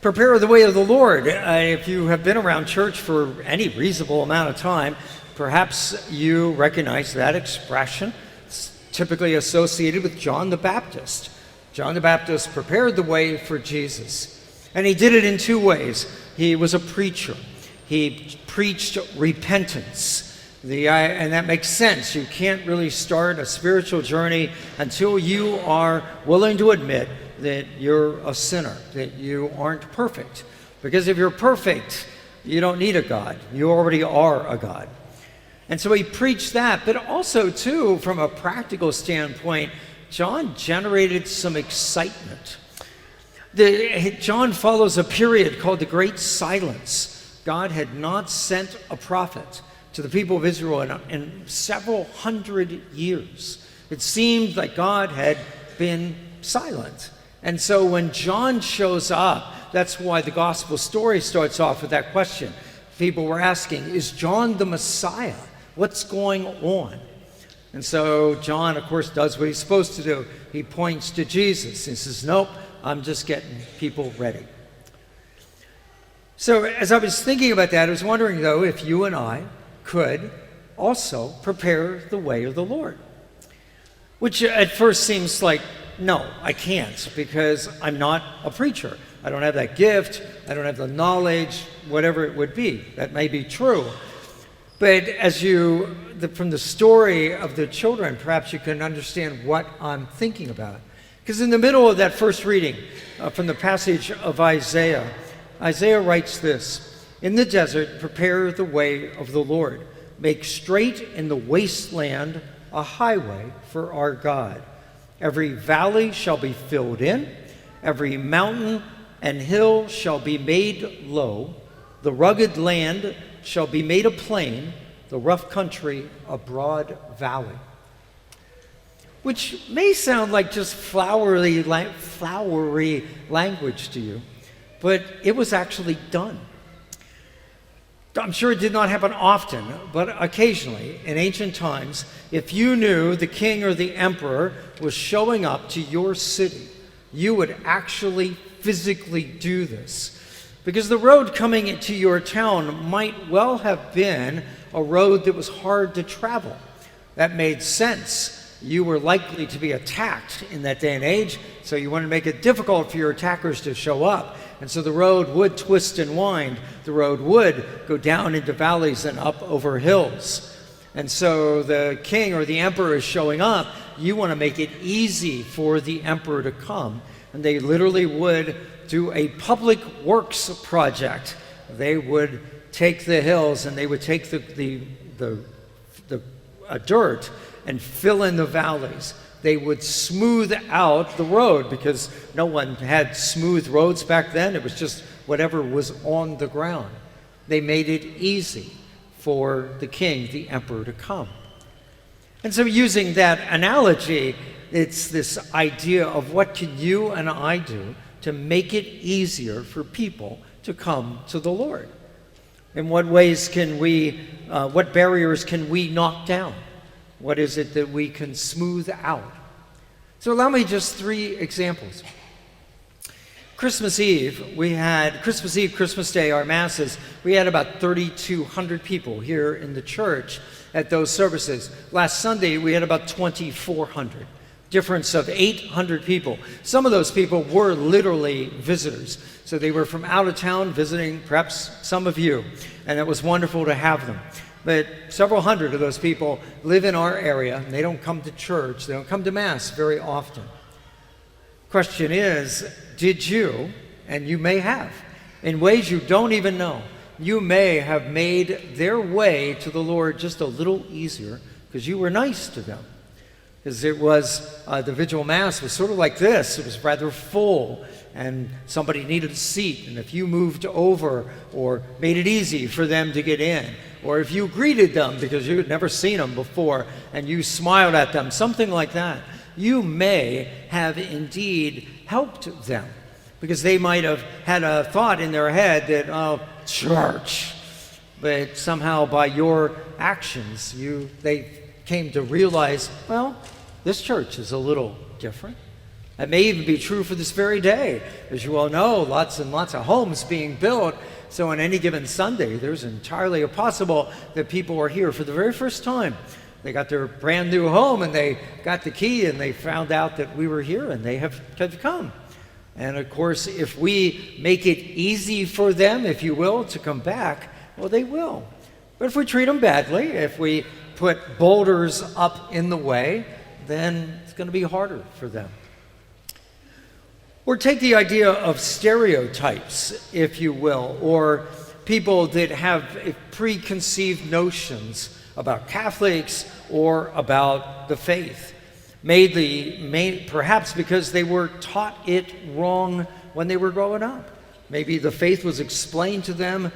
Prepare the way of the Lord. If you have been around church for any reasonable amount of time, perhaps you recognize that expression. It's typically associated with John the Baptist. John the Baptist prepared the way for Jesus. And he did it in two ways. He was a preacher. He preached repentance. And that makes sense. You can't really start a spiritual journey until you are willing to admit that you're a sinner, that you aren't perfect. Because if you're perfect, you don't need a God. You already are a God. And so he preached that. But also, too, from a practical standpoint, John generated some excitement. John follows a period called the Great Silence. God had not sent a prophet to the people of Israel in several hundred years. It seemed like God had been silent. And so when John shows up, that's why the gospel story starts off with that question. People were asking, is John the Messiah? What's going on? And so John, of course, does what he's supposed to do. He points to Jesus. He says, nope, I'm just getting people ready. So as I was thinking about that, I was wondering, though, if you and I could also prepare the way of the Lord. Which at first seems like, no, I can't, because I'm not a preacher. I don't have that gift. I don't have the knowledge, whatever it would be. That may be true. But from the story of the children, perhaps you can understand what I'm thinking about. Because in the middle of that first reading from the passage of Isaiah, Isaiah writes this, "In the desert, prepare the way of the Lord. Make straight in the wasteland a highway for our God. Every valley shall be filled in, every mountain and hill shall be made low, the rugged land shall be made a plain, the rough country a broad valley." Which may sound like just flowery language to you, but it was actually done. I'm sure it did not happen often, but occasionally in ancient times, if you knew the king or the emperor was showing up to your city, you would actually physically do this. Because the road coming into your town might well have been a road that was hard to travel. That made sense. You were likely to be attacked in that day and age, so you wanted to make it difficult for your attackers to show up. And so the road would twist and wind. The road would go down into valleys and up over hills. And so the king or the emperor is showing up. You want to make it easy for the emperor to come. And they literally would do a public works project. They would take the hills and they would take the dirt and fill in the valleys. They would smooth out the road because no one had smooth roads back then. It was just whatever was on the ground. They made it easy for the king, the emperor, to come. And so using that analogy, it's this idea of what can you and I do to make it easier for people to come to the Lord. In what ways can what barriers can we knock down? What is it that we can smooth out? So allow me just 3 examples. Christmas Eve, Christmas Day, our masses, we had about 3,200 people here in the church at those services. Last Sunday, we had about 2,400. Difference of 800 people. Some of those people were literally visitors. So they were from out of town visiting perhaps some of you. And it was wonderful to have them. But several hundred of those people live in our area, and they don't come to church, they don't come to Mass very often. Question is, did you, and you may have, in ways you don't even know, you may have made their way to the Lord just a little easier because you were nice to them. Because it was, the Vigil Mass was sort of like this. It was rather full, and somebody needed a seat. And if you moved over or made it easy for them to get in, or if you greeted them because you had never seen them before and you smiled at them, something like that, you may have indeed helped them. Because they might have had a thought in their head that, oh, church. But somehow by your actions, they came to realize, well, this church is a little different. That may even be true for this very day. As you all know, lots and lots of homes being built. So on any given Sunday, there's entirely possible that people are here for the very first time. They got their brand new home and they got the key and they found out that we were here and they have come. And of course, if we make it easy for them, if you will, to come back, well, they will. But if we treat them badly, if we put boulders up in the way, then it's going to be harder for them. Or take the idea of stereotypes, if you will, or people that have preconceived notions about Catholics or about the faith. Perhaps because they were taught it wrong when they were growing up. Maybe the faith was explained to them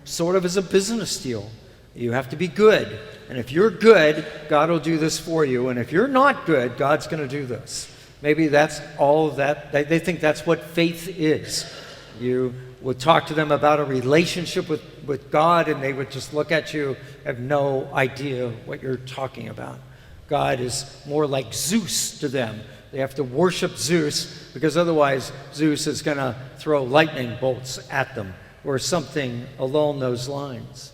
sort of as a business deal. You have to be good, and if you're good, God will do this for you, and if you're not good, God's going to do this. Maybe that's all that, they think that's what faith is. You would talk to them about a relationship with God, and they would just look at you, have no idea what you're talking about. God is more like Zeus to them. They have to worship Zeus, because otherwise Zeus is going to throw lightning bolts at them, or something along those lines.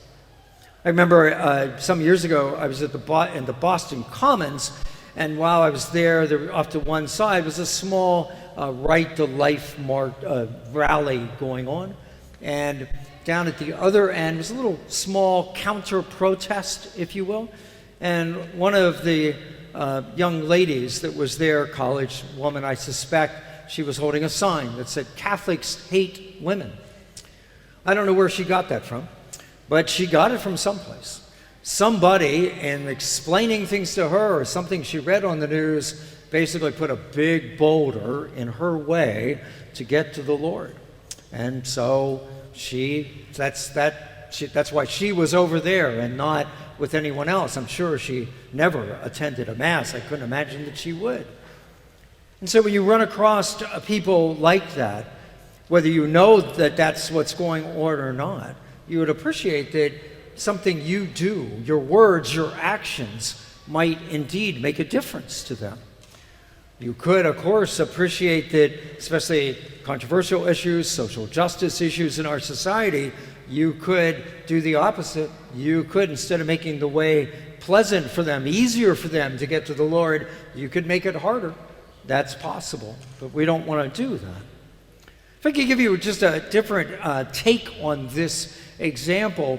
I remember some years ago, I was in the Boston Commons, and while I was there off to one side was a small Right to Life rally going on. And down at the other end was a little small counter-protest, if you will. And one of the young ladies that was there, college woman I suspect, she was holding a sign that said, "Catholics hate women." I don't know where she got that from, but she got it from someplace. Somebody, in explaining things to her or something she read on the news, basically put a big boulder in her way to get to the Lord. And so that's why she was over there and not with anyone else. I'm sure she never attended a mass. I couldn't imagine that she would. And so when you run across people like that, whether you know that that's what's going on or not, you would appreciate that something you do, your words, your actions, might indeed make a difference to them. You could, of course, appreciate that, especially controversial issues, social justice issues in our society, you could do the opposite. You could, instead of making the way pleasant for them, easier for them to get to the Lord, you could make it harder. That's possible, but we don't want to do that. If I could give you just a different take on this example,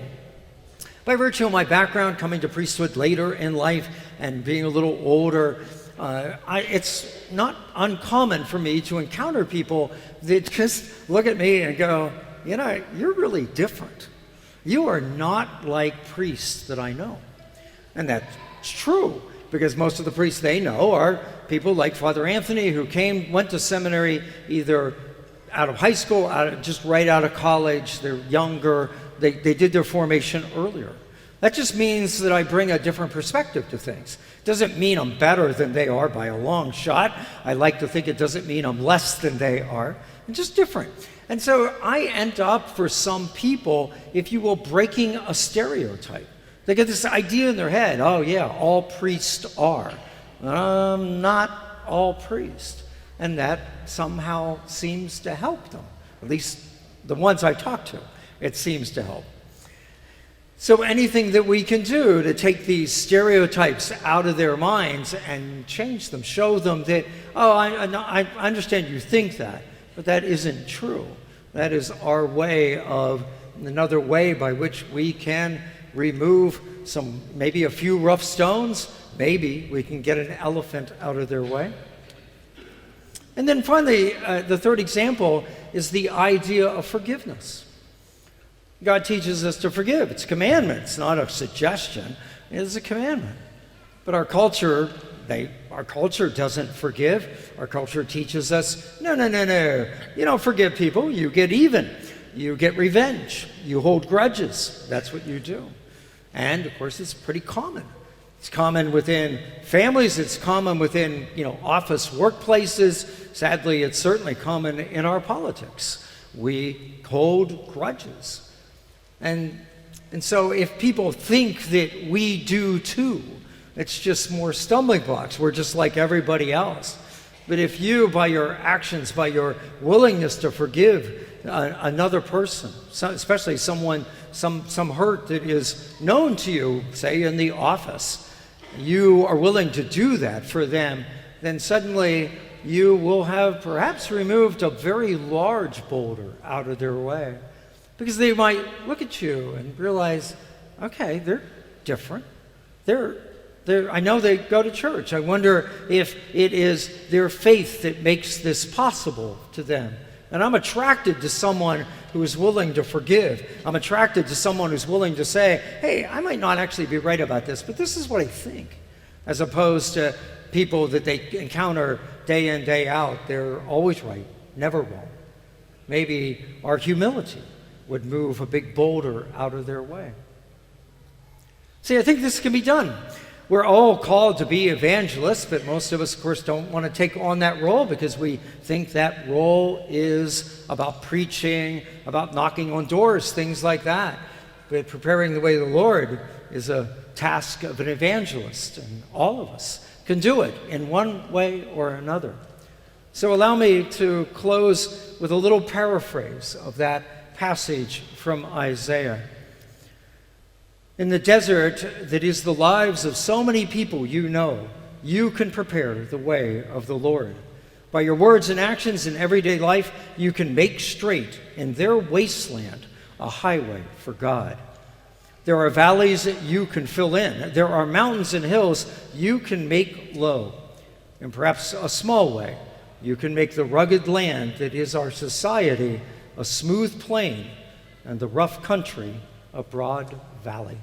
by virtue of my background, coming to priesthood later in life and being a little older, it's not uncommon for me to encounter people that just look at me and go, "You know, you're really different. You are not like priests that I know." And that's true, because most of the priests they know are people like Father Anthony, who went to seminary either out of high school, just right out of college. They're younger. They did their formation earlier. That just means that I bring a different perspective to things. Doesn't mean I'm better than they are by a long shot. I like to think it doesn't mean I'm less than they are. I'm just different. And so I end up, for some people, if you will, breaking a stereotype. They get this idea in their head, oh yeah, all priests are. Not all priests. And that somehow seems to help them. At least the ones I talk to, it seems to help. So anything that we can do to take these stereotypes out of their minds and change them, show them that, oh, I understand you think that, but that isn't true. That is our way of, another way by which we can remove maybe a few rough stones. Maybe we can get an elephant out of their way. And then finally, the third example is the idea of forgiveness. God teaches us to forgive. It's a commandment. It's not a suggestion. It's a commandment. But our culture doesn't forgive. Our culture teaches us, no. You don't forgive people. You get even. You get revenge. You hold grudges. That's what you do. And, of course, it's pretty common. It's common within families. It's common within, office workplaces. Sadly, it's certainly common in our politics. We hold grudges. And so if people think that we do too, it's just more stumbling blocks. We're just like everybody else. But if you, by your actions, by your willingness to forgive another person, especially someone, some hurt that is known to you, say in the office, you are willing to do that for them, then suddenly you will have perhaps removed a very large boulder out of their way. Because they might look at you and realize, okay, they're different. I know they go to church. I wonder if it is their faith that makes this possible to them. And I'm attracted to someone who is willing to forgive. I'm attracted to someone who's willing to say, hey, I might not actually be right about this, but this is what I think. As opposed to people that they encounter day in, day out. They're always right, never wrong. Maybe our humility would move a big boulder out of their way. See, I think this can be done. We're all called to be evangelists, but most of us, of course, don't want to take on that role because we think that role is about preaching, about knocking on doors, things like that. But preparing the way of the Lord is a task of an evangelist, and all of us can do it in one way or another. So allow me to close with a little paraphrase of that passage from Isaiah. In the desert that is the lives of so many people you know, you can prepare the way of the Lord. By your words and actions in everyday life, you can make straight in their wasteland a highway for God. There are valleys that you can fill in. There are mountains and hills you can make low. In perhaps a small way, you can make the rugged land that is our society a smooth plain and the rough country a broad valley.